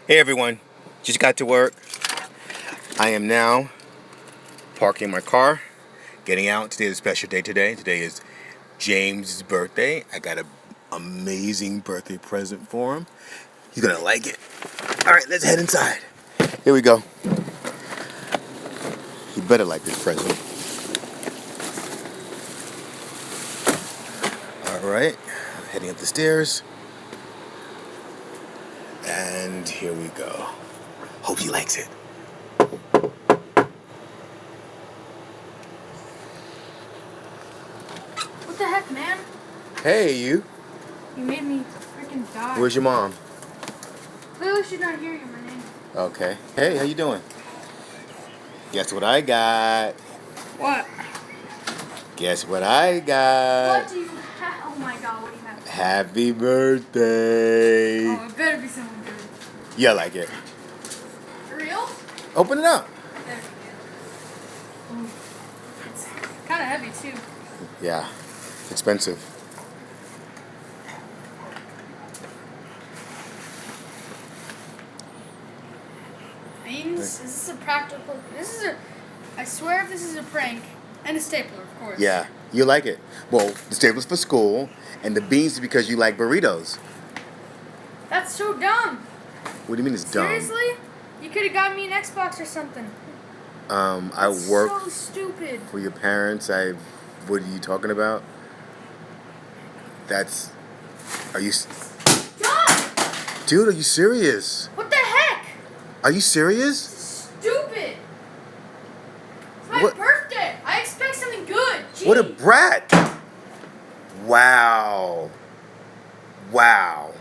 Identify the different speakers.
Speaker 1: Hey everyone, just got to work. I am now parking my car, getting out. Today is a special day today. Today is James' birthday. I got an amazing birthday present for him. He's gonna like it. Alright, let's head inside. Here we go. He better like this present. Alright, heading up the stairs. And here we go. Hope he likes it.
Speaker 2: What the heck, man?
Speaker 1: Hey, you.
Speaker 2: You made me freaking die.
Speaker 1: Where's your mom?
Speaker 2: Clearly she's not here, you, my name.
Speaker 1: Okay. Hey, how you doing? Guess what I got?
Speaker 2: What?
Speaker 1: Guess what I got?
Speaker 2: What do you have? Oh my god, what do you have?
Speaker 1: Happy birthday.
Speaker 2: Oh, it better be something good.
Speaker 1: Yeah, I like it.
Speaker 2: For real?
Speaker 1: Open it up.
Speaker 2: There we go. Ooh. It's kind of heavy, too.
Speaker 1: Yeah, it's expensive.
Speaker 2: Beans? Is this a practical? I swear if this is a prank. And a stapler, of course.
Speaker 1: Yeah, you like it. Well, the staples for school, and the beans is because you like burritos.
Speaker 2: That's so dumb.
Speaker 1: What do you mean it's dumb?
Speaker 2: Seriously? You could have got me an Xbox or something.
Speaker 1: I
Speaker 2: That's
Speaker 1: work
Speaker 2: so stupid.
Speaker 1: for your parents. What are you talking about? Are you...
Speaker 2: Stop!
Speaker 1: Dude, are you serious?
Speaker 2: What the heck?
Speaker 1: Are you serious?
Speaker 2: Stupid. It's my
Speaker 1: What?
Speaker 2: birthday. I expect something good. Gee.
Speaker 1: What a brat! Wow. Wow.